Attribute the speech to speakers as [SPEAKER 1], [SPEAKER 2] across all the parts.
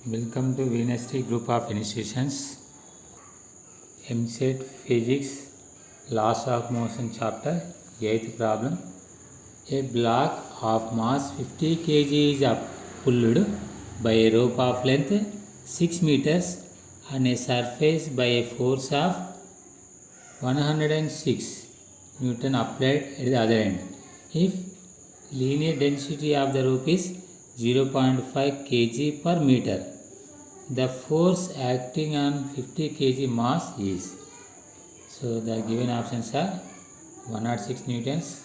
[SPEAKER 1] Welcome to Venusty Group of Institutions. MSET Physics Laws of Motion Chapter 8th problem. A block of mass 50 kg is pulled by a rope of length 6 meters on a surface by a force of 106 Newton applied at the other end. If linear density of the rope is 0.5 kg per meter, the force acting on 50 kg mass is. So the given options are 106 newtons,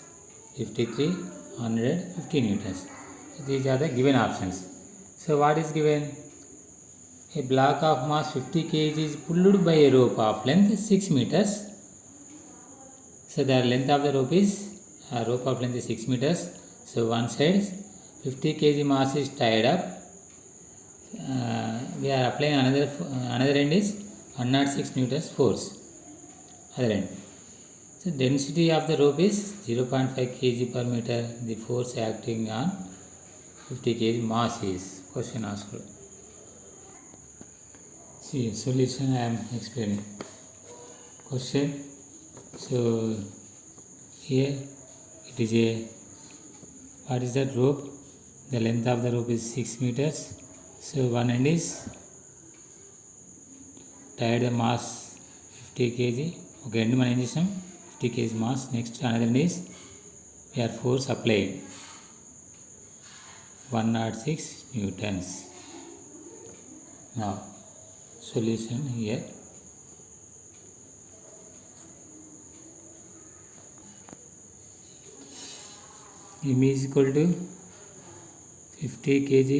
[SPEAKER 1] 53, 100, 50 newtons. So these are the given options. So what is given? A block of mass 50 kg is pulled by a rope of length 6 meters. So the length of the rope is length is 6 meters. So one side 50 kg mass is tied up. We are applying another end is 106 newtons force. Other end. So density of the rope is 0.5 kg per meter. The force acting on 50 kg mass is. Question asked. See, solution I am explaining. Question. So here it is a, what is that rope? The length of the rope is 6 meters. So one end is tied the mass 50 kg. Okay, end మనం ఏం చేసాం 50 kg mass. Next another end is we are force applying 106 newtons. Now solution here. M is equal to 50 kg.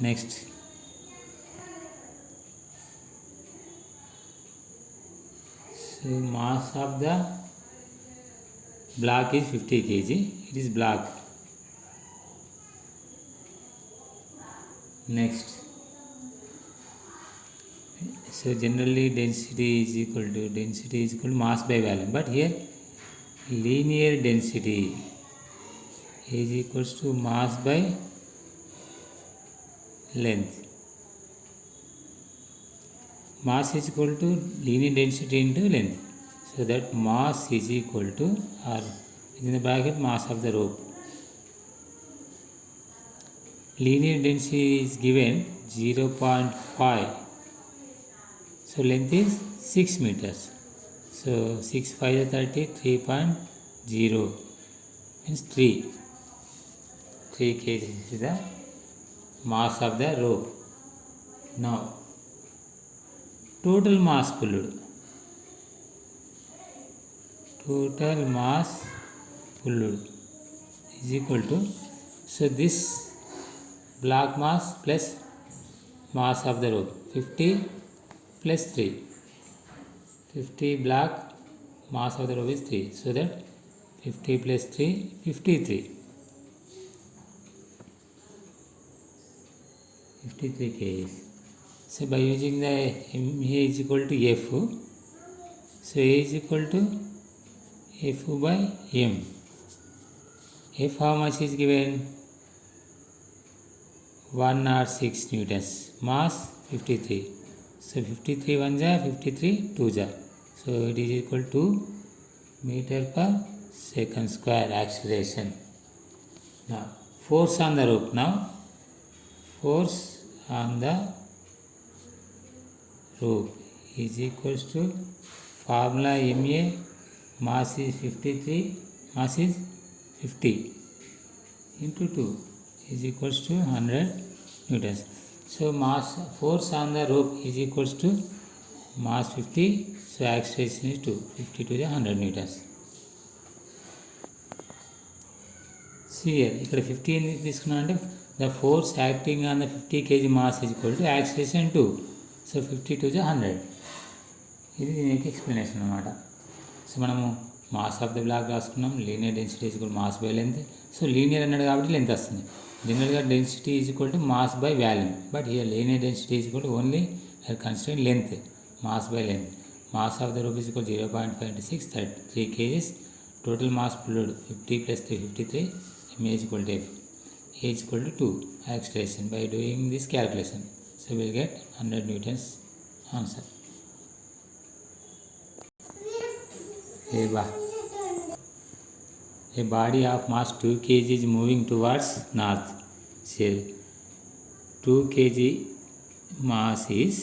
[SPEAKER 1] Next, so mass of the block is 50 kg. It is block. Next, so generally density is equal to mass by volume, but here linear density is equals to mass by length. Mass is equal to linear density into length. So that mass is equal to, or in the bracket, mass of the rope. Linear density is given 0.5. So length is 6 meters. So 6 5 is 30, 3.0 means 3 kg is the mass of the rope. Now total mass pulled is equal to, so this block mass plus mass of the rope 50 plus 3, 50 block mass of the rope is 3, so that 50 plus 3 53 kg. So by using the A is equal to F, so A is equal to F by M. F how much is given? 106 newtons. Mass 53. So 53 1 ja, 53 2 ja. So it is equal to meter per second square acceleration. Now force on the rope. Now force on the rope is equals to formula MA, mass is 53, mass is 50 into 2 is equals to 100 newtons. So mass force on the rope is equals to mass 50, so acceleration is 2, 50 to the 100 newtons. See here, ఇక్కడ 50 ఎందుకు తీసుకున్నాం అంటే the force acting on the 50 kg mass is equal to acceleration 2. So 50 to the 100. ఇది దీనికి explanation అనమాట. So మనము mass of the block రాసుకున్నాం. Linear density is equal mass by length. So linear అన్నాడు కాబట్టి లెంత్ వస్తుంది. జనరల్గా density is equal to mass by volume, but here linear density is equal to only considering length, mass by length. Mass of the rope is equal 0.5 into 6, 3 kgs. Total mass pulled 50 plus 3, 53. M is equal to F. is equal to 2 acceleration by doing this calculation. So we will get 100 newtons answer. A body of mass 2 kg is moving towards north. So 2 kg mass is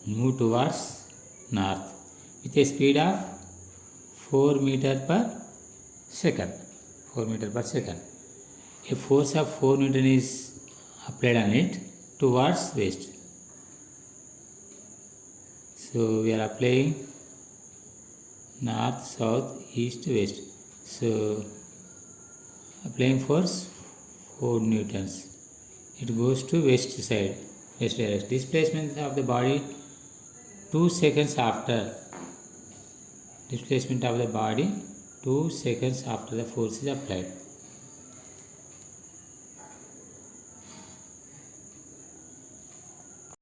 [SPEAKER 1] move towards north with a speed of 4 meter per second. 4 meter per second. A force of 4 Newton is applied on it towards west. So we are applying north, south, east, west. So applying force 4 newtons. It goes to west side, west direction. Displacement of the body 2 seconds after. Displacement of the body 2 seconds after the force is applied.